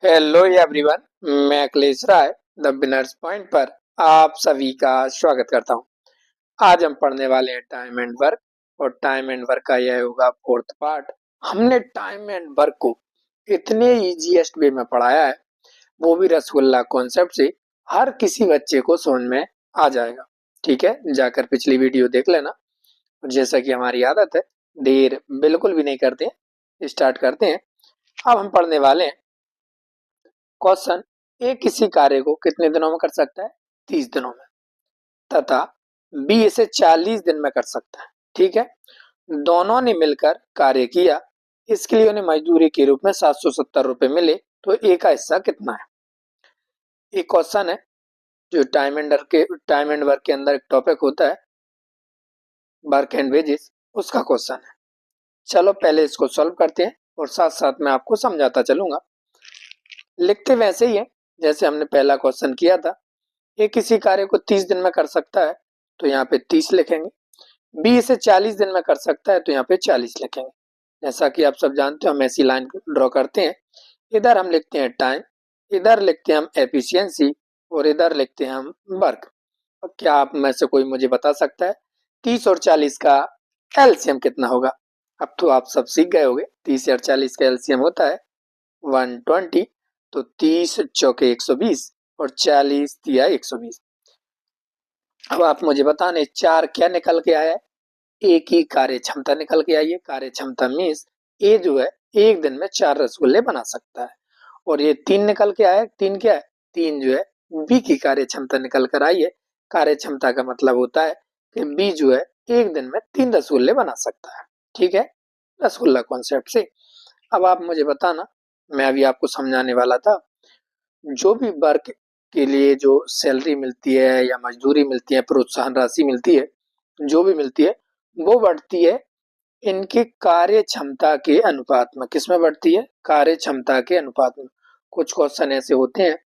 Hello everyone, मैं अखिलेश राय the बिनर्स point पर आप सभी का स्वागत करता हूं। आज हम पढ़ने वाले हैं टाइम एंड वर्क और टाइम एंड वर्क का यह होगा फोर्थ पार्ट। हमने टाइम एंड वर्क को इतने इजीएस्ट वे में पढ़ाया है, वो भी रसगुल्ला कॉन्सेप्ट से हर किसी बच्चे को समझ में आ जाएगा। ठीक है, जाकर पिछली वीडियो देख लेना। और जैसा कि हमारी आदत है, देर बिल्कुल भी नहीं करते हैं, स्टार्ट करते हैं। अब हम पढ़ने वाले हैं क्वेश्चन। ए किसी कार्य को कितने दिनों में कर सकता है? 30 दिनों में। तथा बी इसे 40 दिन में कर सकता है। ठीक है, दोनों ने मिलकर कार्य किया, इसके लिए उन्हें मजदूरी के रूप में 770 रुपए मिले, तो ए का हिस्सा कितना है? एक क्वेश्चन है जो टाइम एंड वर्क के अंदर एक टॉपिक होता है, वर्क एंड वेजेस, उसका क्वेश्चन है। चलो पहले इसको सॉल्व करते हैं और साथ साथ मैं आपको समझाता चलूंगा। लिखते वैसे ही है जैसे हमने पहला क्वेश्चन किया था। ये किसी कार्य को 30 दिन में कर सकता है, तो यहाँ पे 30 लिखेंगे। बी इसे 40 दिन में कर सकता है, तो यहाँ पे 40 लिखेंगे। जैसा कि आप सब जानते हो, हम ऐसी लाइन ड्रॉ करते हैं। इधर हम लिखते हैं टाइम, इधर लिखते हैं हम एफिशिएंसी और इधर लिखते हैं हम वर्क। अब क्या आप में से कोई मुझे बता सकता है 30 और 40 का एलसीएम कितना होगा? अब तो आप सब सीख गए होंगे। 30 और 40 का एलसीएम होता है 120। तो 30 चौके 120 और 40 तिया 120। अब आप मुझे बताने चार क्या निकल के आया है? ए की कार्य क्षमता निकल के आई है। कार्य क्षमता मीन्स ए जो है एक दिन में 4 रसगुल्ले बना सकता है। और ये 3 निकल के आया है। 3 क्या है? 3 जो है बी की कार्य क्षमता निकल कर आई है। कार्य क्षमता का मतलब होता है कि बी जो है एक दिन में 3 रसगुल्ले बना सकता है। ठीक है, रसगुल्ला कॉन्सेप्ट से। अब आप मुझे बताना, मैं अभी आपको समझाने वाला था, जो भी वर्क के लिए जो सैलरी मिलती है या मजदूरी मिलती है, प्रोत्साहन राशि मिलती है, जो भी मिलती है वो बढ़ती है इनकी कार्य क्षमता के अनुपात में। किसमें बढ़ती है? कार्य क्षमता के अनुपात में। कुछ क्वेश्चन ऐसे होते हैं,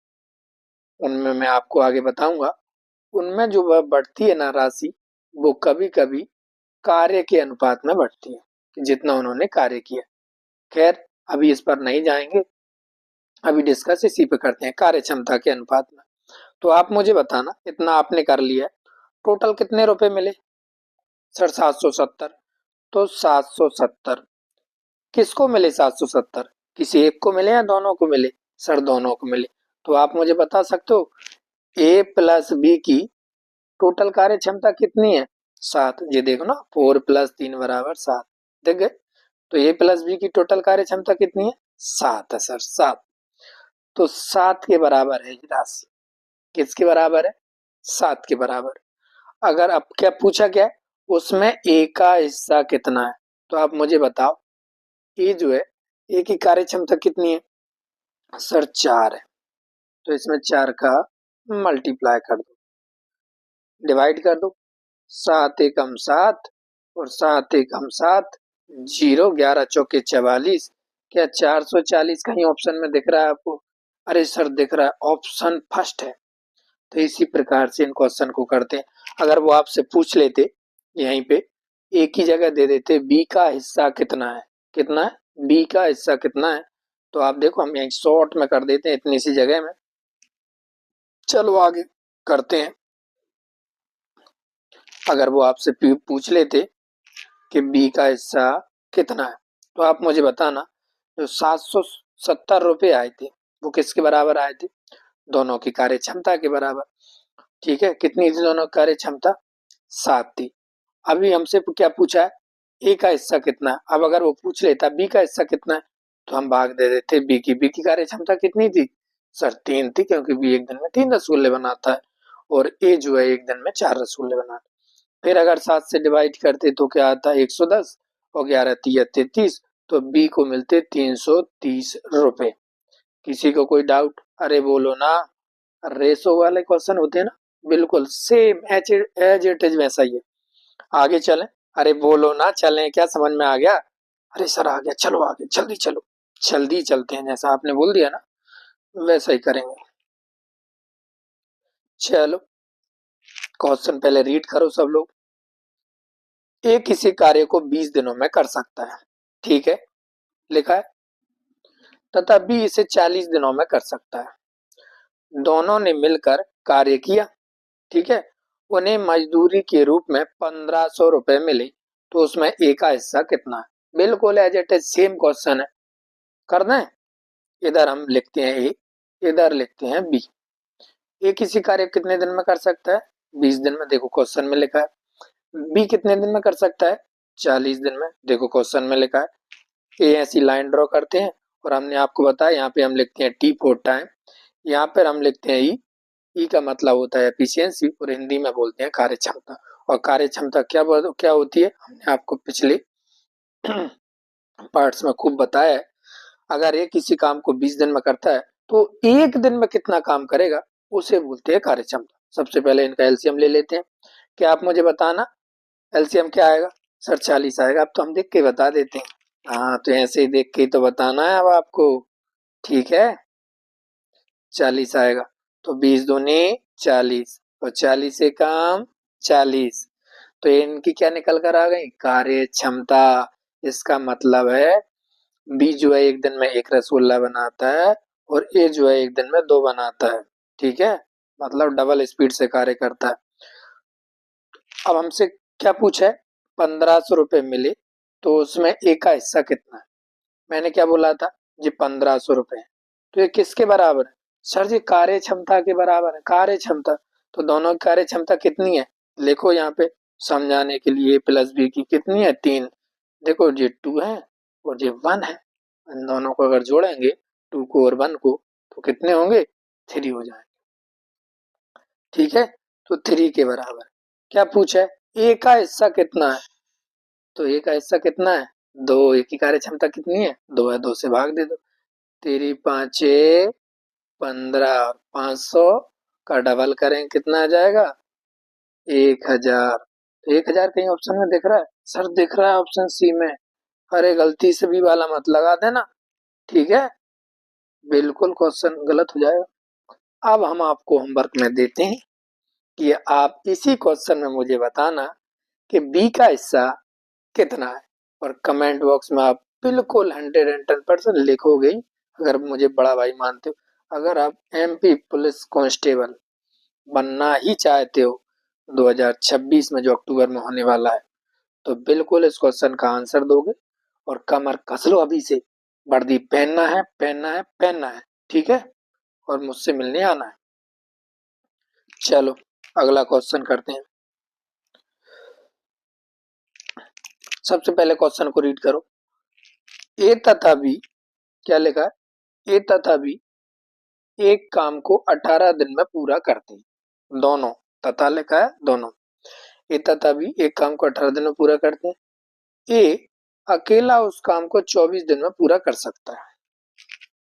उनमें मैं आपको आगे बताऊंगा। उनमें जो वह बढ़ती है ना राशि, वो कभी कभी कार्य के अनुपात में बढ़ती है कि जितना उन्होंने कार्य किया। खैर, अभी इस पर नहीं जाएंगे, अभी डिस्कस इसी पे करते हैं, कार्य क्षमता के अनुपात में। तो आप मुझे बताना, इतना आपने कर लिया है, टोटल कितने रुपए मिले? सर 770। तो 770 किसको मिले? 770 किसी एक को मिले या दोनों को मिले? सर दोनों को मिले। तो आप मुझे बता सकते हो ए प्लस बी की टोटल कार्य क्षमता कितनी है? 7। ये देखो ना, 4 प्लस 3 बराबर 7। देख गए? तो ए प्लस बी की टोटल कार्य क्षमता कितनी है? 7 है सर, 7। तो 7 के बराबर है ये राशि। किसके बराबर है? 7 के बराबर। अगर अब क्या पूछा क्या है, उसमें ए का हिस्सा कितना है? तो आप मुझे बताओ, ए जो है, ए की कार्य क्षमता कितनी है? सर 4 है। तो इसमें 4 का मल्टीप्लाई कर दो, डिवाइड कर दो। 7 एकम 7 और 7 एकम 7, 0, 11 चौके 44। क्या 440 कहीं ऑप्शन में दिख रहा है आपको? अरे सर दिख रहा है, ऑप्शन फर्स्ट है। तो इसी प्रकार से इन क्वेश्चन को करते हैं। अगर वो आपसे पूछ लेते यहीं पे, एक ही जगह दे देते बी का हिस्सा कितना है, कितना है बी का हिस्सा कितना है, तो आप देखो हम यहीं शॉर्ट में कर देते हैं इतनी सी जगह में। चलो आगे करते हैं। अगर वो आपसे पूछ लेते कि बी का हिस्सा कितना है, तो आप मुझे बताना, जो 770 रुपए आए थे वो किसके बराबर आए थे? दोनों की कार्य क्षमता के बराबर। ठीक है, कितनी थी दोनों की कार्य क्षमता? 7 थी। अभी हमसे क्या पूछा है? ए का हिस्सा कितना है। अब अगर वो पूछ लेता बी का हिस्सा कितना है, तो हम भाग दे देते बी की। बी की कार्य क्षमता कितनी थी? सर 3 थी, क्योंकि बी एक दिन में 3 रसगुल्ले बनाता है और ए जो है एक दिन में 4 रसगुल्ले बनाता है। फिर अगर 7 से डिवाइड करते तो क्या आता है? 110 और 11 तिया 33। तो बी को मिलते 330 रुपए। किसी को कोई डाउट? अरे बोलो ना, रेशो वाले क्वेश्चन होते हैं ना, बिल्कुल सेम एज इट इज वैसा ही है। आगे चलें? अरे बोलो ना, चलें क्या? समझ में आ गया? अरे सर आ गया, चलो आगे, जल्दी चलो। जल्दी चलते हैं, जैसा आपने बोल दिया ना वैसा ही करेंगे। चलो क्वेश्चन पहले रीड करो सब लोग। ए किसी कार्य को 20 दिनों में कर सकता है। ठीक है, लिखा है। तथा बी इसे 40 दिनों में कर सकता है। दोनों ने मिलकर कार्य किया, ठीक है, उन्हें मजदूरी के रूप में 1500 रुपए मिले, तो उसमें ए का हिस्सा कितना है? बिल्कुल as it is same question है, कर दें। इधर हम लिखते हैं ए, इधर लिखते हैं बी। ए किसी कार्य कितने दिन में कर सकता है? 20 दिन में, देखो क्वेश्चन में लिखा है। बी कितने दिन में कर सकता है? 40 दिन में, देखो क्वेश्चन में लिखा है। ए ऐसी लाइन ड्रॉ करते हैं और हमने आपको बताया यहाँ पे हम लिखते हैं टी फॉर टाइम, यहाँ पर हम लिखते हैं ई। ई का मतलब होता है एफिशिएंसी और हिंदी में बोलते हैं कार्य क्षमता। और कार्य क्षमता क्या होती है, हमने आपको पिछले पार्ट्स में खूब बताया है। अगर ये किसी काम को 20 दिन में करता है तो एक दिन में कितना काम करेगा उसे बोलते हैं कार्य क्षमता। सबसे पहले इनका एलसीएम ले लेते हैं। क्या आप मुझे बताना एलसीएम क्या आएगा? सर 40 आएगा। अब तो हम देख के बता देते हैं। हाँ, तो ऐसे ही देख के ही तो बताना है अब आपको, ठीक है। 40 आएगा, तो 20 दूनी 40 और 40 से काम 40, तो इनकी क्या निकल कर आ गई? कार्य क्षमता। इसका मतलब है बी जो है एक दिन में एक रसगुल्ला बनाता है और ए जो है एक दिन में 2 बनाता है, ठीक है, मतलब डबल स्पीड से कार्य करता है। अब हमसे क्या पूछा है? 1500 रुपए मिले, तो उसमें ए का हिस्सा कितना है? मैंने क्या बोला था जी? 1500 रुपए। तो ये किसके बराबर है? सर जी कार्य क्षमता के बराबर है, कार्य क्षमता। तो दोनों की कार्य क्षमता कितनी है? लिखो यहाँ पे समझाने के लिए, प्लस बी की कितनी है? 3। देखो ये 2 है और ये 1 है। इन दोनों को अगर जोड़ेंगे 2 को और 1 को, तो कितने होंगे? 3 हो जाएंगे, ठीक है। तो 3 के बराबर। क्या पूछा है? ए का हिस्सा कितना है? तो ए का हिस्सा कितना है? 2। ए की कार्य क्षमता कितनी है? 2 है, 2 से भाग दे दो। तेरी 5 15, 500 का डबल करें कितना आ जाएगा? 1000। तो 1000 कहीं ऑप्शन में दिख रहा है? सर दिख रहा है ऑप्शन सी में। अरे गलती से भी वाला मत लगा देना, ठीक है, बिल्कुल क्वेश्चन गलत हो जाएगा। अब हम आपको होमवर्क में देते हैं कि आप इसी क्वेश्चन में मुझे बताना कि बी का हिस्सा कितना है, और कमेंट बॉक्स में आप बिल्कुल 110% लिखोगे अगर मुझे बड़ा भाई मानते हो। अगर आप एमपी पुलिस कांस्टेबल बनना ही चाहते हो 2026 में जो अक्टूबर में होने वाला है, तो बिल्कुल इस क्वेश्चन का आंसर दोगे और कमर कस लो अभी से। वर्दी पहनना है, पहनना है, पहनना है, ठीक है, और मुझसे मिलने आना है। चलो अगला क्वेश्चन करते हैं। सबसे पहले क्वेश्चन को रीड करो। ए तथा बी, क्या लिखा है? ए तथा बी एक काम को 18 दिन में पूरा करते हैं। दोनों, तथा लिखा है दोनों। ए तथा बी एक काम को 18 दिन में पूरा करते हैं। ए अकेला उस काम को 24 दिन में पूरा कर सकता है,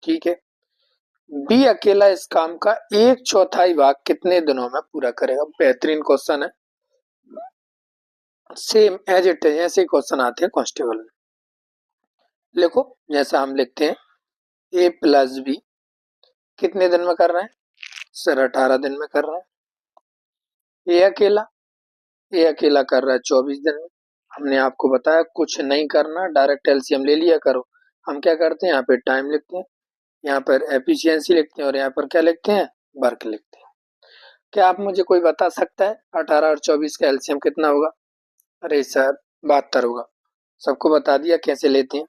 ठीक है। बी अकेला इस काम का 1/4 भाग कितने दिनों में पूरा करेगा? बेहतरीन क्वेश्चन है, सेम एज इट इज ऐसे क्वेश्चन आते हैं कांस्टेबल में। लिखो जैसा हम लिखते हैं ए प्लस बी कितने दिन में कर रहे हैं? सर 18 दिन में कर रहा है। ए अकेला कर रहा है 24 दिन में। हमने आपको बताया कुछ नहीं करना, डायरेक्ट एलसीएम ले लिया करो। हम क्या करते हैं, यहाँ पे टाइम लिखते हैं, यहाँ पर एफिशिएंसी लिखते हैं और यहाँ पर क्या लिखते हैं? वर्क लिखते हैं। क्या आप मुझे कोई बता सकता है 18 और 24 का एलसीएम कितना होगा? अरे सर 72 होगा। सबको बता दिया कैसे लेते हैं।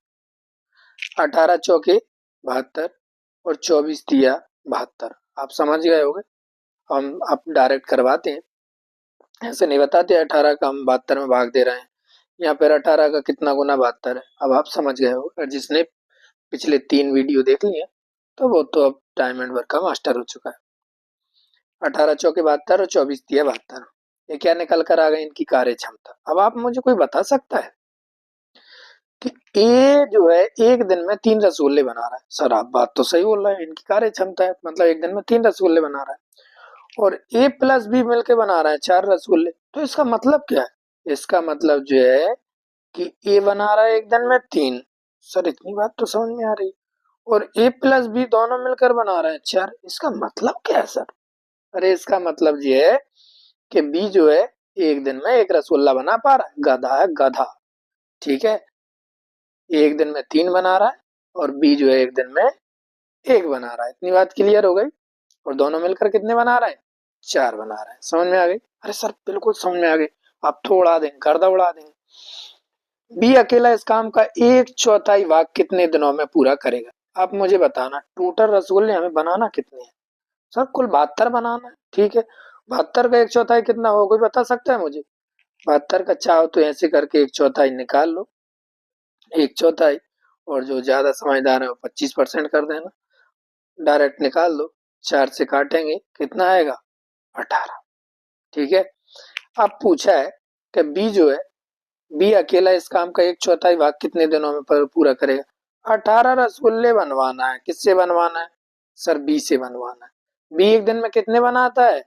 18 चौके 72 और 24 दिया 72। आप समझ गए होंगे। हम आप डायरेक्ट करवाते हैं, ऐसे नहीं बताते 18 का हम 72 में भाग दे रहे हैं। यहाँ पर 18 का कितना गुना 72 है, अब आप समझ गए हो। और जिसने पिछले 3 वीडियो देख लिए तो वो तो अब टाइम एंड वर्क का मास्टर हो चुका है। 18 चौके 72 और 24 दिया 72। ये क्या निकल कर आ गई? इनकी कार्य क्षमता। अब आप मुझे कोई बता सकता है कि ए जो है एक दिन में 3 रसगुल्ले बना रहा है? सर आप बात तो सही बोल रहे हैं, इनकी कार्य क्षमता है, मतलब एक दिन में 3 रसगुल्ले बना रहा है। और ए प्लस बी मिलके बना रहा है 4 रसगुल्ले, तो इसका मतलब क्या है? इसका मतलब जो है कि ए बना रहा है एक दिन में 3। सर इतनी बात तो समझ में आ रही। और ए प्लस बी दोनों मिलकर बना रहे हैं 4, इसका मतलब क्या है सर? अरे इसका मतलब ये है कि बी जो है एक दिन में एक रसगुल्ला बना पा रहा है, गधा है गधा, ठीक है। एक दिन में 3 बना रहा है और बी जो है एक दिन में 1 बना रहा है। इतनी बात क्लियर हो गई। और दोनों मिलकर कितने बना रहे हैं? 4 बना रहे हैं। समझ में आ गई? अरे सर बिल्कुल समझ में आ गई। अब तो उड़ा देंगे, गर्दा उड़ा देंगे। बी अकेला इस काम का 1/4 भाग कितने दिनों में पूरा करेगा? आप मुझे बताना, टोटल रसगुल्ले हमें बनाना कितने हैं? सर कुल 72 बनाना है। ठीक है, 72 का 1/4 कितना होगा, कोई बता सकता है मुझे? 72 का चाहो तो ऐसे करके 1/4 निकाल लो, 1/4, और जो ज्यादा समझदार है वो 25% कर देना, डायरेक्ट निकाल दो। 4 से काटेंगे, कितना आएगा? 18। ठीक है। अब पूछा है कि बी जो है, बी अकेला इस काम का 1/4 भाग कितने दिनों में पूरा करेगा? 18 रसगुल्ले बनवाना है। किससे बनवाना है? सर बी से बनवाना है। बी एक दिन में कितने बनाता है?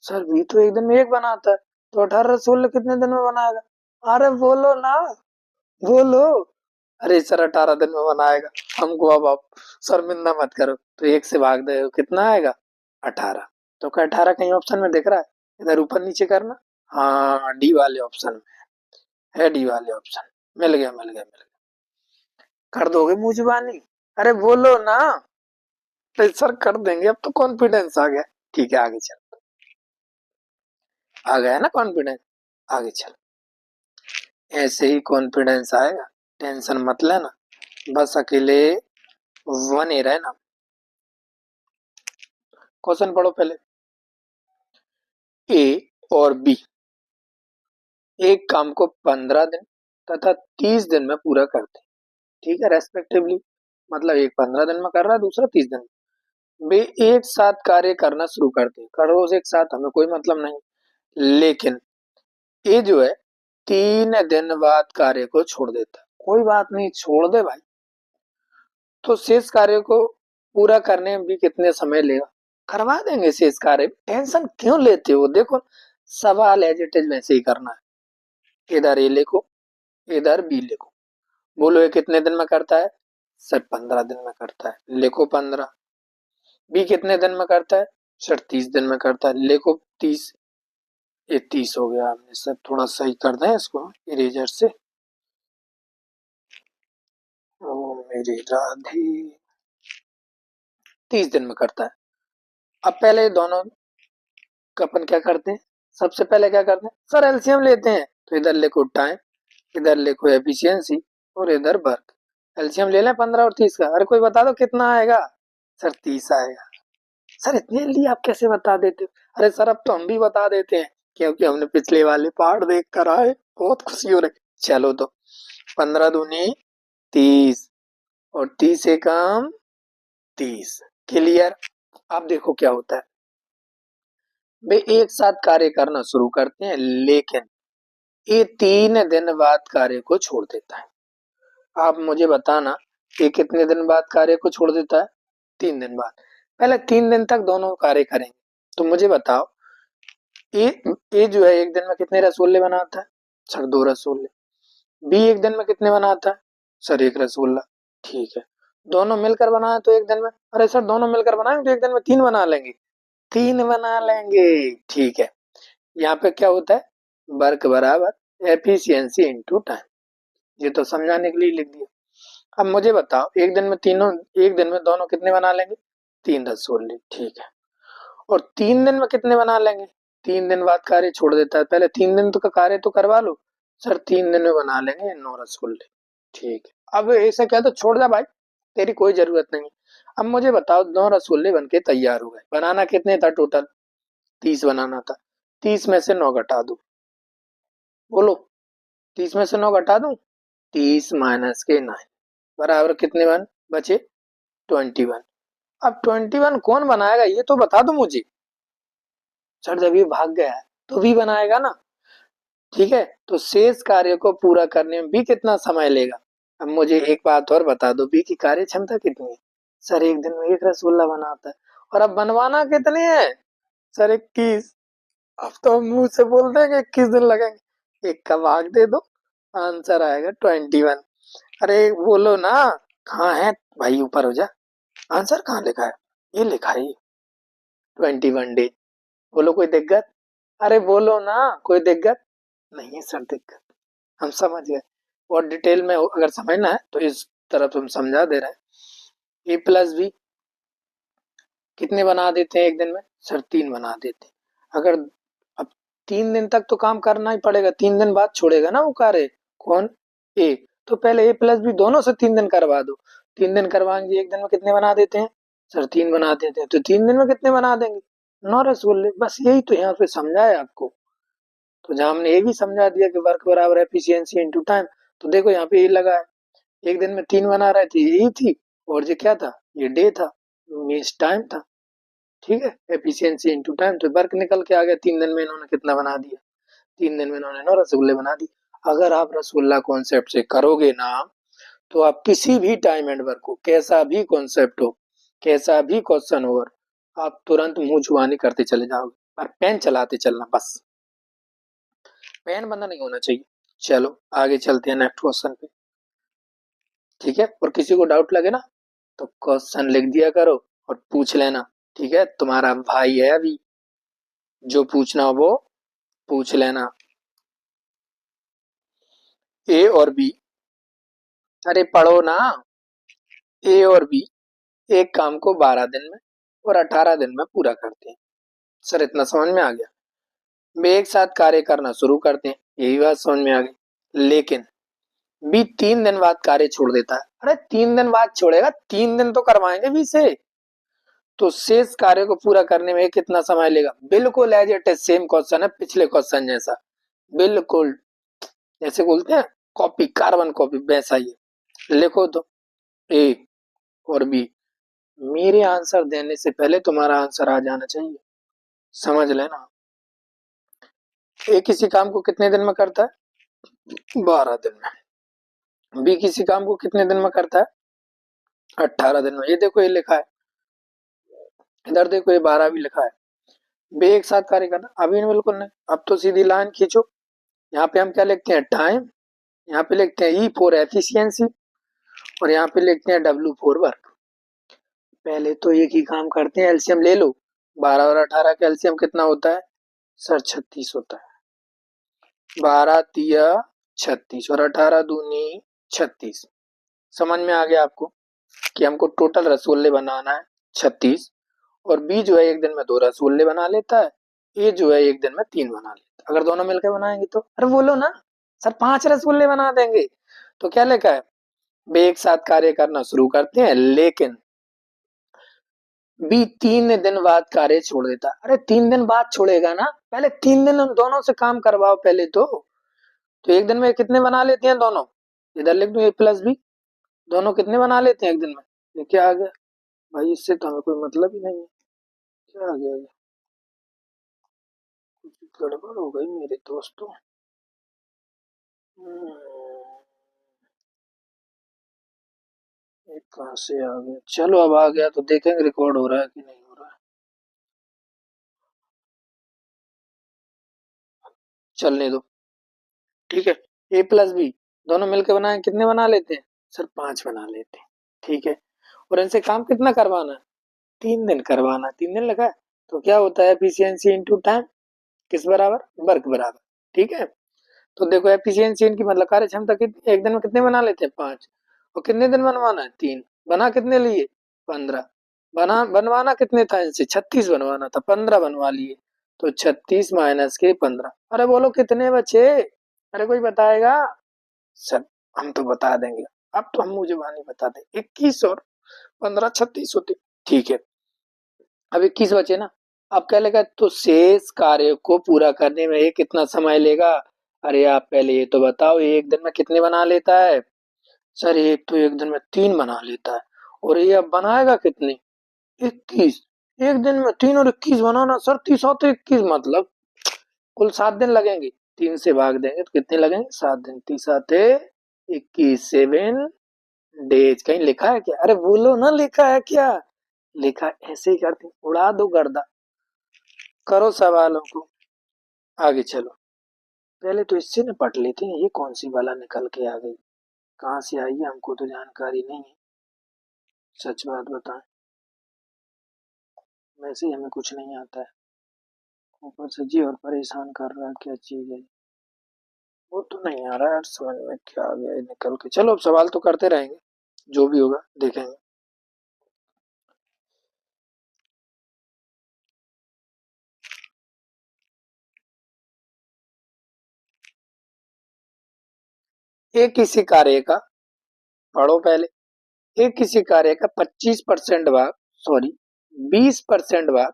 सर बी तो एक दिन में 1 बनाता है, तो 18 रसगुल्ले कितने दिन में बनाएगा? अरे बोलो ना, बोलो। अरे सर 18 दिन में बनाएगा। हमको अब आप शर्मिंदा मत करो। तो 1 से भाग दो, कितना आएगा? 18। तो क्या 18 कहीं ऑप्शन में दिख रहा है? इधर ऊपर नीचे करना। हाँ, डी वाले ऑप्शन में है, डी वाले ऑप्शन। मिल गया, मिल गया, मिल गया। कर दोगे मुंह जुबानी? अरे बोलो ना। तो सर कर देंगे, अब तो कॉन्फिडेंस आ गया। ठीक है, आगे चल। आ गया ना कॉन्फिडेंस? आगे चल। ऐसे ही कॉन्फिडेंस आएगा, टेंशन मत लेना। बस अकेले बने रहना। क्वेश्चन पढ़ो पहले। ए और बी एक काम को 15 दिन तथा 30 दिन में पूरा करते हैं। ठीक है, रेस्पेक्टिवली। मतलब एक 15 दिन में कर रहा है, दूसरा 30 दिन में। वे एक साथ कार्य करना शुरू करते हैं। करो एक साथ, हमें कोई मतलब नहीं। लेकिन ये जो है 3 दिन बाद कार्य को छोड़ देता है। कोई बात नहीं, छोड़ दे भाई। तो शेष कार्य को पूरा करने में भी कितने समय लेगा? करवा देंगे शेष कार्य। टेंशन क्यों लेते हो? देखो, सवाल एज इट इज वैसे ही करना है। इधर ए लिखो, इधर बी लिखो। बोलो ये कितने दिन में करता है? सर 15 दिन में करता है, लिखो 15। बी कितने दिन में करता है? सर 30 दिन में करता है, लिखो 30। ये 30 हो गया। हमने सर थोड़ा सही कर दें इसको इरेजर से। ओ मेरी राधे, 30 दिन में करता है। अब पहले दोनों का अपन क्या करते हैं? सबसे पहले क्या करते हैं? सर एलसीएम लेते हैं। तो इधर लिखो टाइम, इधर लिखो एफिशिएंसी, और इधर वर्क। एलसीएम ले लें 15 और 30 का। अरे कोई बता दो कितना आएगा? सर 30 आएगा। सर इतनी जल्दी आप कैसे बता देते हो? अरे सर अब तो हम भी बता देते हैं, क्योंकि हमने पिछले वाले पार्ट देख कर आए। बहुत खुशी हो रही। चलो तो 15 दूनी 30, और 30 एकम 30। क्लियर? अब देखो क्या होता है। वे एक साथ कार्य करना शुरू करते हैं, लेकिन ये 3 दिन बाद कार्य को छोड़ देता है। आप मुझे बताना, ये कितने दिन बाद कार्य को छोड़ देता है? 3 दिन बाद। पहले 3 दिन तक दोनों कार्य करेंगे। तो मुझे बताओ, ए ए जो है एक दिन में कितने रसगुल्ले बनाता है? सर 2 रसगुल्ले। बी एक दिन में कितने बनाता है? सर 1 रसगुल्ला। ठीक है, दोनों मिलकर बनाए तो एक दिन में, अरे सर दोनों मिलकर बनाए तो एक दिन में 3 बना लेंगे। 3 बना लेंगे। ठीक है। यहाँ पे क्या होता है? वर्क बराबर एफिशिएंसी इनटू टाइम। ये तो समझाने के लिए लिख दिया। अब मुझे बताओ, एक दिन में तीनों, एक दिन में दोनों कितने बना लेंगे? 3 रसगुल्ले। ठीक है। और 3 दिन में कितने बना लेंगे? 3 दिन बाद कार्य छोड़ देता है। पहले 3 दिन तो का कार्य तो करवा लो। सर 3 दिन में बना लेंगे 9 रसगुल्ले। ठीक है। अब ऐसा क्या, तो छोड़ जा भाई, तेरी कोई जरूरत नहीं। अब मुझे बताओ, 9 रसगुल्ले बन के तैयार हो गए। बनाना कितने था टोटल? 30 बनाना था। 30 में से 9 घटा दो। बोलो, 30 में से 9 घटा दूं? 30 माइनस के 9 बराबर कितने बन बचे? 21। अब 21 कौन बनाएगा ये तो बता दो मुझे। सर जब ये भाग गया है तो भी बनाएगा ना। ठीक है, तो शेष कार्य को पूरा करने में भी कितना समय लेगा? अब मुझे एक बात और बता दो, बी की कार्य क्षमता कितनी है? सर एक दिन में 1 रसगुल्ला बनाता है। और अब बनवाना कितने हैं? सर 21। अब तो हम मुंह से बोल देंगे 21 दिन लगेंगे। एक का भाग दे दो, आंसर आएगा 21। अरे बोलो ना, कहाँ है भाई? ऊपर हो जा। आंसर कहाँ लिखा है? ये लिखा है 21 डेज। बोलो कोई दिक्कत? अरे बोलो ना, कोई दिक्कत? नहीं है सर दिक्कत, हम समझ गए। और डिटेल में अगर समझना है तो इस तरफ हम समझा दे रहे हैं। ए प्लस बी कितने बना देते हैं एक दिन में? सर 3 बना देते हैं। अगर अब 3 दिन तक तो काम करना ही पड़ेगा, 3 दिन बाद छोड़ेगा ना वो कार्य। कौन? ए। तो पहले ए प्लस बी दोनों से 3 दिन करवा दो। 3 दिन करवाएंगे, एक दिन में कितने बना देते हैं? सर 3 बना देते हैं। तो 3 दिन में कितने बना देंगे? 9 रसगुल्ले। बस यही तो यहाँ पे समझा है आपको। तो जहाँ हमने ये भी समझा दिया कि वर्क बराबर एफिशिएंसी इनटू टाइम, तो देखो यहाँ पे ये लगा है। एक दिन में 3 बना रहे थे, यही थी। और ये क्या था? ये डे था, मीन्स टाइम था। ठीक है, एफिशिएंसी इनटू टाइम, तो वर्क निकल के आ गया। 3 दिन में इन्होंने कितना बना दिया? 3 दिन में इन्होंने 9 रसगुल्ले बना दिए। अगर आप रसगुल्ला कॉन्सेप्ट से करोगे ना, तो आप किसी भी टाइम एंड वर्क को, कैसा भी कॉन्सेप्ट हो, कैसा भी क्वेश्चन हो, आप तुरंत मुंह जुबानी करते चले जाओगे। पर पेन चलाते चलना बस, पेन बंदा नहीं होना चाहिए। चलो आगे चलते हैं नेक्स्ट क्वेश्चन पे। ठीक है, और किसी को डाउट लगे ना, तो क्वेश्चन लिख दिया करो और पूछ लेना। ठीक है, तुम्हारा भाई है अभी, जो पूछना हो वो पूछ लेना। ए और बी, अरे पढ़ो ना। ए और बी एक काम को 12 दिन में और 18 दिन में पूरा करते हैं। सर इतना समझ में आ गया? वे एक साथ कार्य करना शुरू करते हैं, यही बात समझ में आ गई। लेकिन बी 3 दिन बाद कार्य छोड़ देता है। अरे 3 दिन बाद छोड़ेगा, 3 दिन तो करवाएंगे बी से। तो शेष कार्य को पूरा करने में कितना समय लेगा? बिल्कुल as it is same question है, पिछले क्वेश्चन जैसा। बिल्कुल जैसे बोलते हैं कॉपी, कार्बन कॉपी, वैसा ही है। लिखो तो ए और बी। मेरे आंसर देने से पहले तुम्हारा आंसर आ जाना चाहिए, समझ लेना। ए किसी काम को कितने दिन में करता है? 12 दिन में। बी किसी काम को कितने दिन में करता है? 18 दिन में। ये देखो ये लिखा है, इधर देखो ये 12 भी लिखा है। बे एक साथ कार्य करना, अभी बिल्कुल नहीं। अब तो सीधी लाइन खींचो। यहाँ पे हम क्या लिखते हैं? टाइम। यहाँ पे लिखते हैं ई फॉर एफिशिएंसी, और यहाँ पे लिखते हैं डब्ल्यू फॉर वर्क। पहले तो एक ही काम करते हैं, एलसीएम ले लो। 12 और 18 का एलसीएम कितना होता है? सर 36 होता है। 12 तिया 36 और 18 दूनी 36। समझ में आ गया आपको कि हमको टोटल रसगुल्ले बनाना है 36, और बी जो है एक दिन में 2 रसगुल्ले बना लेता है, ए जो है एक दिन में 3 बना लेता है। अगर दोनों मिलकर बनाएंगे तो, अरे बोलो ना सर 5 रसगुल्ले बना देंगे। तो क्या लिखा है? वे एक साथ कार्य करना शुरू करते हैं, लेकिन बी 3 दिन बाद कार्य छोड़ देता है। अरे 3 दिन बाद छोड़ेगा ना, पहले 3 दिन उन दोनों से काम करवाओ पहले तो एक दिन में कितने बना लेते हैं दोनों? इधर लिख दो ए प्लस बी, दोनों कितने बना लेते हैं एक दिन में? ये क्या आ गया भाई? इससे तो हमें कोई मतलब ही नहीं है। क्या आ गया ये? कुछ गड़बड़ हो गई मेरे दोस्तों। ये कहाँ से आ गया? चलो अब आ गया तो देखेंगे रिकॉर्ड हो रहा है कि नहीं हो रहा है। चलने दो। ठीक है, ए प्लस बी दोनों मिलकर बनाए, कितने बना लेते हैं? सर 5 बना लेते हैं। ठीक है, और इनसे काम कितना करवाना है? 3 दिन करवाना। 3 दिन लगा है, तो क्या होता है? एफिशिएंसी इनटू टाइम, किस बराबर? वर्क बराबर। ठीक है, तो देखो एफिशिएंसी इनकी मतलब कार्य क्षमता कितनी, एक दिन में कितने बना लेते हैं? 5। और कितने दिन बनवाना है? 3। बना कितने लिए? 15। बना बनवाना कितने था इनसे? 36 बनवाना था, 15 बनवा लिए। तो 36 माइनस के 15, अरे बोलो कितने बचे? अरे कोई बताएगा? सर हम तो बता देंगे, अब तो हम मुझे नहीं बता दें। 21 और 15 36 होते। ठीक है, अब 21 बचे ना। अब क्या लेगा? तो शेष कार्य को पूरा करने में ये कितना समय लेगा? अरे आप पहले ये तो बताओ, ये एक दिन में कितने बना लेता है? सर एक तो एक दिन में 3 बना लेता है, और ये अब बनाएगा कितने? 21। एक दिन में 3 और 21 बनाना सर, 30 और 21 मतलब कुल 7 दिन लगेंगे। 3 से भाग देंगे तो कितने लगेंगे? 7 दिन। 30 आते 21, 7 डेज। कहीं लिखा है क्या? अरे बोलो ना, लिखा है क्या? लिखा ऐसे ही करते, उड़ा दो गर्दा। करो सवालों को, आगे चलो। पहले तो इससे निपट लेते हैं, ये कौन सी वाला निकल के आ गई? कहाँ से आई है हमको तो जानकारी नहीं है, सच बात बताएं। वैसे ही हमें कुछ नहीं आता है, ऊपर से जी और परेशान कर रहा है, क्या चीज है वो तो नहीं आ रहा है यार समझ में। क्या आ गया निकल के? चलो अब सवाल तो करते रहेंगे, जो भी होगा देखेंगे। एक किसी कार्य का, पढ़ो पहले, एक किसी कार्य का 25% भाग, सॉरी 20% भाग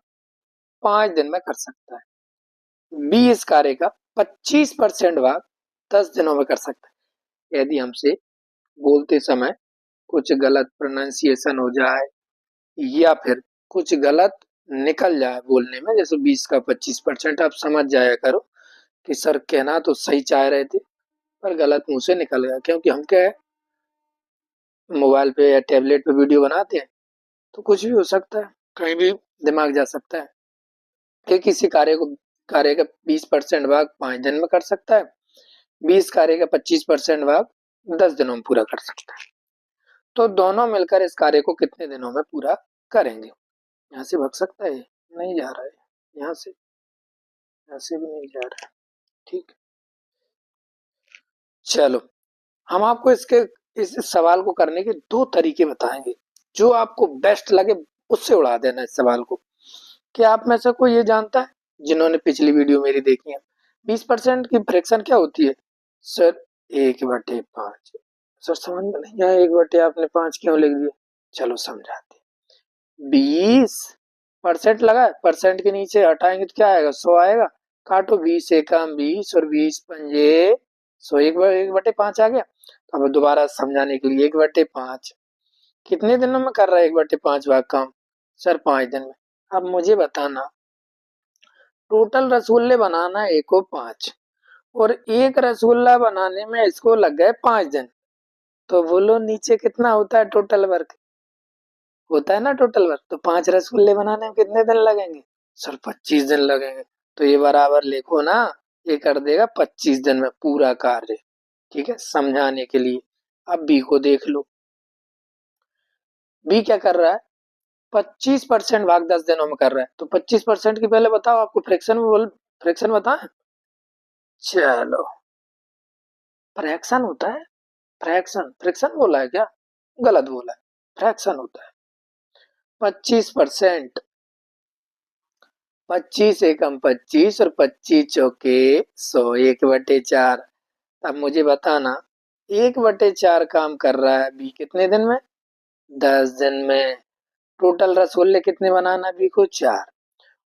5 दिन में कर सकता है। बी इस कार्य का 25% भाग 10 दिनों में कर सकता है। यदि हमसे बोलते समय कुछ गलत प्रोनाउंसिएशन हो जाए या फिर कुछ गलत निकल जाए बोलने में, जैसे 20 का 25%, आप समझ जाया करो कि सर कहना तो सही चाह रहे थे पर गलत मुंह से निकल गया। क्योंकि हम क्या है, मोबाइल पे या टैबलेट पे वीडियो बनाते हैं तो कुछ भी हो सकता है, कहीं भी दिमाग जा सकता है। कि किसी कार्य का 20% भाग 5 दिन में कर सकता है, 20 कार्य का 25% भाग 10 दिनों में पूरा कर सकता है। तो दोनों मिलकर इस कार्य को कितने दिनों में पूरा करेंगे? यहाँ से भाग सकता है? नहीं जा रहा है। यहाँ से भी नहीं जा रहा है। ठीक, चलो हम आपको इसके इस सवाल को करने के 2 तरीके बताएंगे। जो आपको बेस्ट लगे उससे उड़ा देना इस सवाल को। क्या आप में से कोई ये जानता है, जिन्होंने पिछली वीडियो मेरी देखी है, 20% की फ्रैक्शन क्या होती है? सर 1/5। सर समझ में नहीं आया, 1/5 आपने 5 क्यों लिख दिया? चलो समझाते। 20% लगा है, परसेंट के नीचे हटाएंगे तो क्या आएगा? 100 आएगा। काटो, 20 एकम 20 और 20 पंजे 100, 1/5 आ गया। अब दोबारा समझाने के लिए 1/5 कितने दिनों में कर रहा है? 1/5 भाग काम सर 5 दिन में। अब मुझे बताना, टोटल रसगुल्ले बनाना है 1 को 5 और एक रसगुल्ला बनाने में इसको लग गए 5 दिन, तो बोलो नीचे कितना होता है टोटल वर्क? होता है ना टोटल वर्क। तो 5 रसगुल्ले बनाने में कितने दिन लगेंगे? सर 25 दिन लगेंगे। तो ये बराबर लिखो ना, ये कर देगा 25 दिन में पूरा कार्य। ठीक है, समझाने के लिए। अब बी को देख लो, बी क्या कर रहा है? 25% भाग 10 दिनों में कर रहा है। तो 25% की पहले बताओ, आपको फ्रैक्शन बताएं? चलो, फ्रैक्शन होता है, फ्रैक्शन बोला है क्या? गलत बोला है, फ्रैक्शन होता है 25%। 25 एकम 25 और 25 चौके 100, 1/4। अब मुझे बताना, 1/4 काम कर रहा है बी कितने दिन में? 10 दिन में। टोटल रसगुल्ले कितने बनाना है बी को? 4।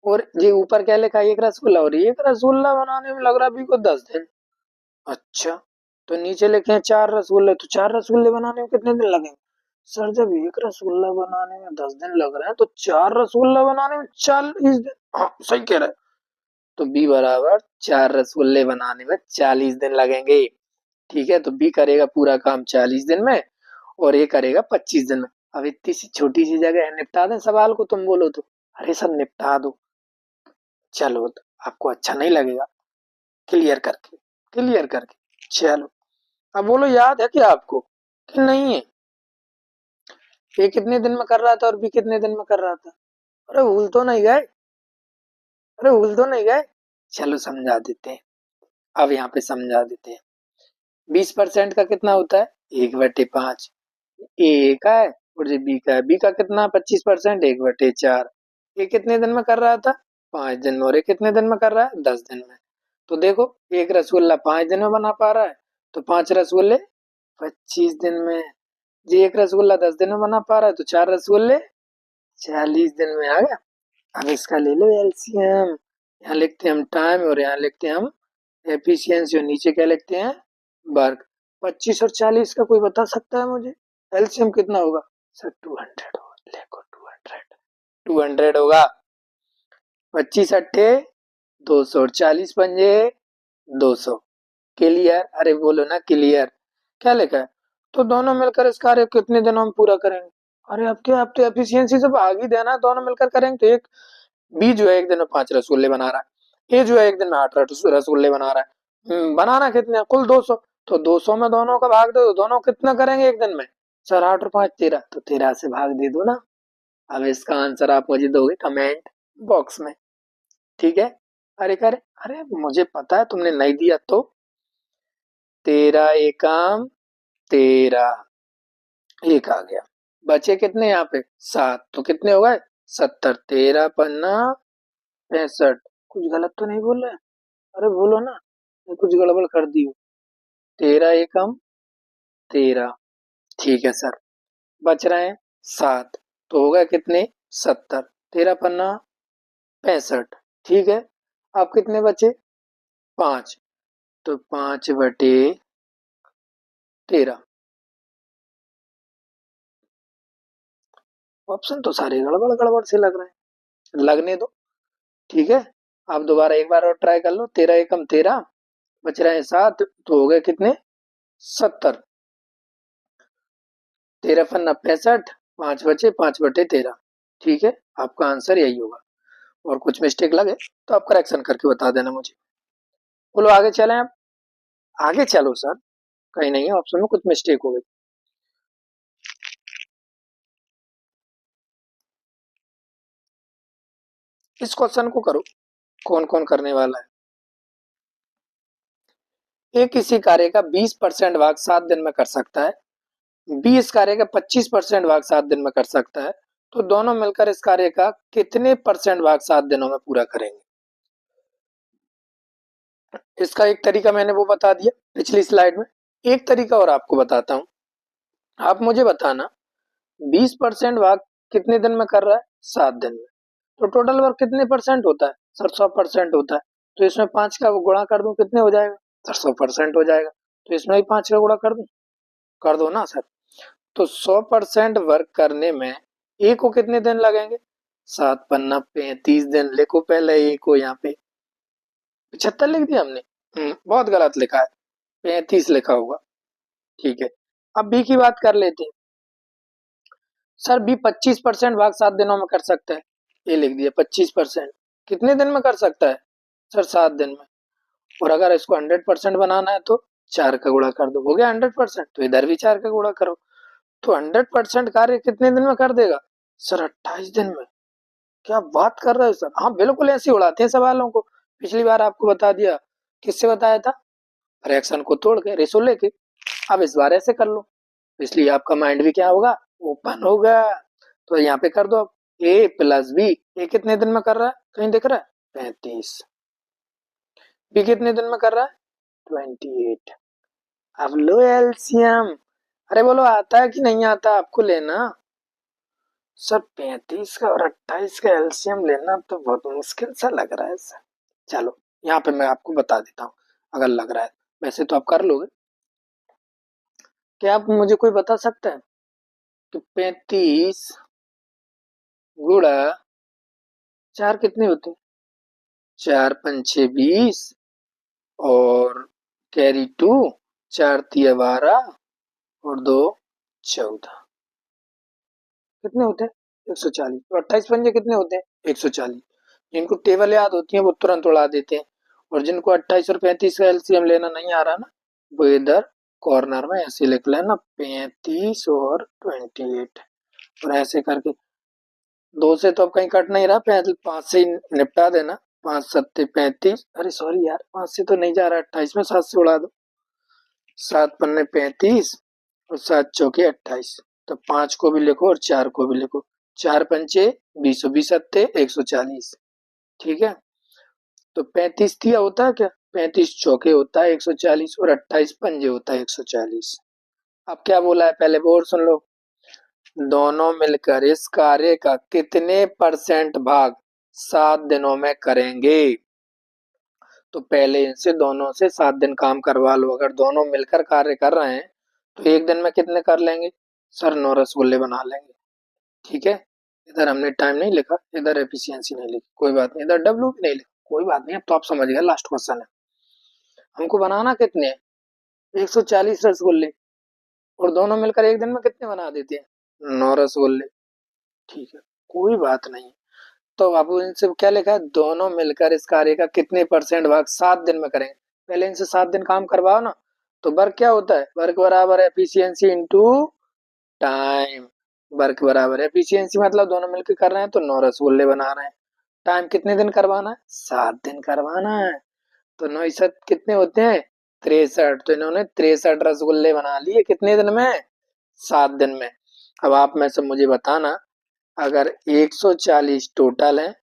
और ये ऊपर क्या लिखा है? 1 रसगुल्ला, और 1 रसगुल्ला बनाने में लग रहा है बी को 10 दिन। अच्छा, तो नीचे लिखे हैं 4 रसगुल्ले, तो 4 रसगुल्ले बनाने में कितने दिन लगेंगे? सर जब 1 रसगुल्ला बनाने में 10 दिन लग रहे हैं तो 4 रसगुल्ला बनाने में 40 दिन। हाँ सही कह रहे हैं। तो बी बराबर 4 रसगुल्ले बनाने में 40 दिन लगेंगे। ठीक है, तो बी करेगा पूरा काम 40 दिन में और ये करेगा 25 दिन में। अब इतनी सी छोटी सी जगह है, निपटा दें सवाल को? तुम बोलो तो अरे सर निपटा दो। चलो, तो आपको अच्छा नहीं लगेगा क्लियर करके। चलो, अब बोलो याद है क्या आपको कि नहीं है? ये कितने दिन में कर रहा था और बी कितने दिन में कर रहा था? अरे भूल तो नहीं गए? चलो समझा देते हैं। अब यहाँ पे समझा देते हैं। 20% का कितना होता है? 1/5। ए का है और जो बी का है, बी का कितना? 25%, 1/4। ये कितने दिन में कर रहा था? 5 दिन में। और ये कितने दिन में कर रहा है? 10 दिन में। तो देखो, एक रसगुल्ला 5 दिन में बना पा रहा है तो 5 रसगुल्ले 25 दिन में। जी, एक रसगुल्ला 10 दिन में बना पा रहा है तो 4 रसगुल्ले 40 दिन में। आ गया। अब इसका ले लो एलसीएम। यहाँ लिखते हैं हम टाइम और यहाँ लिखते हैं हम एफिशिएंसी और नीचे क्या लिखते हैं? वर्क। 25 और 40 का कोई बता सकता है मुझे? एलसीएम कितना होगा? सर 200 होगा। देखो 200 होगा। 25 अट्ठे 200 और 40 पंजे 200। क्लियर? अरे बोलो ना क्लियर। क्या लिखा है? तो दोनों मिलकर इस कार्य को कितने दिनों में पूरा करेंगे? अरे अब क्या, अब तो एफिशिएंसी से भाग ही देना, दोनों मिलकर करेंगे तो एक बी जो है एक दिन में 5 रसगुल्ले बना रहा है, ए जो है एक दिन में 8 रसगुल्ले बना रहा है। बनाना कितने हैं? कुल 200। तो 200 में दोनों का भाग दो, दोनों कितना करेंगे एक दिन में? सर 8 और 5 13, तो 13 से भाग दे दो ना। अब इसका आंसर आप मुझे दोगे कमेंट बॉक्स में। ठीक है? अरे करे, अरे मुझे पता है तुमने नहीं दिया तो। 13 एकम 13, एक आ गया। बचे कितने यहाँ पे? 7, तो कितने हो गए? 70। 13 पन्ना 65। कुछ गलत तो नहीं बोल रहे? अरे बोलो ना, मैं कुछ गड़बड़ कर दी हो। 13 एकम 13। ठीक है सर, बच रहे हैं 7, तो हो गए कितने 70। 13 पन्ना 65। ठीक है, अब कितने बचे 5, तो 5/13। ऑप्शन तो सारे गड़बड़ गड़बड़ से लग रहे हैं, लगने दो। ठीक है, आप दोबारा एक बार और ट्राई कर लो। 13 एकम 13, बच रहे हैं 7, तो हो गए कितने 70। 13 पन्ना 65, 5 बचे 5/13। ठीक है, आपका आंसर यही होगा। और कुछ मिस्टेक लगे तो आप करेक्शन करके बता देना मुझे। बोलो आगे चलें आप। आगे चलो सर, कहीं नहीं है ऑप्शन में कुछ मिस्टेक हो गई। इस क्वेश्चन को करो, कौन कौन करने वाला है। ए किसी कार्य का 20% भाग 7 दिन में कर सकता है, बी इस कार्य का 25% भाग 7 दिन में कर सकता है, तो दोनों मिलकर इस कार्य का कितने परसेंट भाग 7 दिनों में पूरा करेंगे। इसका एक तरीका मैंने वो बता दिया पिछली स्लाइड में। एक तरीका और आपको बताता हूं। आप मुझे बताना 20% भाग कितने दिन में कर रहा है 7 दिन में, तो टोटल वर्क कितने परसेंट होता है सर 100% होता है। तो इसमें 5 का गुणा कर दूं कितने हो जाएगा सर 100% हो जाएगा। तो इसमें भी 5 का गुणा कर दूं, कर दो ना सर। तो 100% वर्क करने में ए को कितने दिन लगेंगे 7 पन्ना 35 दिन। लिखो पहले ए को, यहाँ पे 75 लिख दिया हमने, बहुत गलत लिखा है, 35 लिखा होगा। ठीक है, अब बी की बात कर लेते हैं। सर बी 25% भाग 7 दिनों में कर सकता है, ये लिख दिया 25%। कितने दिन में कर सकता है सर 7 दिन में। और अगर इसको 100% बनाना है तो 4 का गुणा कर दो, हो गया 100%। तो इधर भी 4 का गुणा करो, तो 100% कार्य कितने दिन में कर देगा सर 28 दिन में। क्या बात कर रहे हो सर। हाँ बिल्कुल ऐसे उड़ाते हैं सवालों को। पिछली बार आपको बता दिया, किससे बताया था, रिएक्शन को तोड़ के रेशो लेके। अब इस बार ऐसे कर लो, इसलिए आपका माइंड भी क्या होगा ओपन होगा। तो यहाँ पे कर दो अब, ए प्लस बी। ए कितने दिन में कर रहा है कहीं दिख रहा है 35, बी कितने दिन में कर रहा है 28। अब लो एलसीएम। अरे बोलो आता है कि नहीं आता आपको लेना सर। 35 का और 28 का एलसीएम लेना तो बहुत मुश्किल सा लग रहा है सर। चलो यहाँ पे मैं आपको बता देता हूँ, अगर लग रहा है, वैसे तो आप कर लोगे। क्या आप मुझे कोई बता सकता है कि 35 गुणा 4 कितने होते हैं। 4 पंचे 20 और कैरी 2, 4 तिया 12 और 2 14, कितने होते हैं 140। तो 28 पंजे कितने होते हैं 140। जिनको टेबल याद होती है वो तुरंत उड़ा देते हैं, और जिनको 28 और 35 का एलसीएम लेना नहीं आ रहा ना, वो इधर कॉर्नर में ऐसे लिख लेना 35 और 28। और ऐसे करके 2 से तो अब कहीं कट नहीं रहा, 5 से ही निपटा देना। 5 सत्ते 35, अरे सॉरी यार 5 से तो नहीं जा रहा, 28 में 7 से उड़ा दो। 7 पन्ने 35 और 7 चौके 28। तो 5 को भी लिखो और 4 को भी लिखो। 4 पंचे 20, 20 सत्ते 140। ठीक है, तो 35 तिया होता है क्या, 35 चौके होता है 140 और 28 पंजे होता है 140। अब क्या बोला है पहले वो और सुन लो। दोनों मिलकर इस कार्य का कितने परसेंट भाग 7 दिनों में करेंगे। तो पहले इनसे दोनों से 7 दिन काम करवा लो। अगर दोनों मिलकर कार्य कर रहे हैं तो एक दिन में कितने कर लेंगे सर 9 रसगुल्ले बना लेंगे। ठीक है, इधर हमने टाइम नहीं लिखा, इधर एफिशिएंसी नहीं लिखी, कोई बात नहीं, इधर डब्ल्यू भी नहीं लिखा, कोई बात नहीं। अब तो आप समझ गए, लास्ट क्वेश्चन है। हमको बनाना कितने हैं 140 रसगुल्ले, और दोनों मिलकर एक दिन में कितने बना देते हैं 9 रसगुल्ले। ठीक है, कोई बात नहीं। तो बाबू इनसे क्या लिखा है, दोनों मिलकर इस कार्य का कितने परसेंट भाग 7 दिन में करेंगे। पहले इनसे 7 दिन काम करवाओ ना। तो वर्क क्या होता है, वर्क बराबर एफिशिएंसी इनटू टाइम। वर्क बराबर एफिशिएंसी मतलब दोनों मिलकर कर रहे हैं तो 9 रसगुल्ले बना रहे हैं। टाइम कितने दिन करवाना है 7 दिन करवाना है। तो 9 7 कितने होते हैं 63। तो इन्होंने 63 रसगुल्ले बना लिए कितने दिन में 7 दिन में। अब आप में से मुझे बताना, अगर 140 टोटल है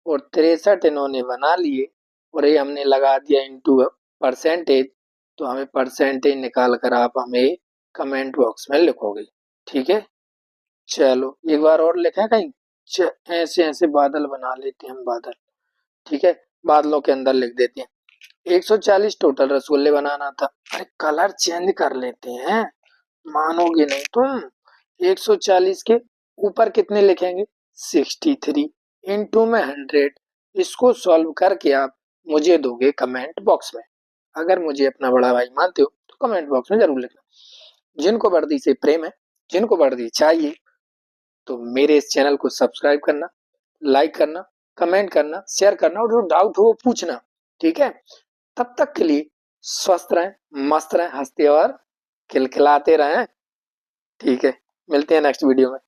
और 63 इन्होंने बना लिए और ये हमने लगा दिया इनटू परसेंटेज, तो हमें परसेंटेज निकाल कर आप हमें कमेंट बॉक्स में लिखोगे। ठीक है, चलो एक बार और लिखें कहीं। ऐसे ऐसे बादल बना लेते हैं हम, बादल। ठीक है, बादलों के अंदर लिख देते हैं 140 टोटल रसगुल्ले बनाना था। अरे कलर चेंज कर लेते हैं, मानोगे नहीं तुम। 140 के ऊपर कितने लिखेंगे? 63 इंटू में 100। इसको सॉल्व करके आप मुझे दोगे कमेंट बॉक्स में। अगर मुझे अपना बड़ा भाई मानते हो तो कमेंट बॉक्स में जरूर लिखना। जिनको वर्दी से प्रेम है, जिनको वर्दी चाहिए, तो मेरे इस चैनल को सब्सक्राइब करना, लाइक करना, कमेंट करना, शेयर करना, और जो डाउट हो वो पूछना। ठीक है, तब तक के लिए स्वस्थ रहें, मस्त रहें, हंसते और खिलखिलाते रहें। ठीक है, मिलते हैं नेक्स्ट वीडियो में।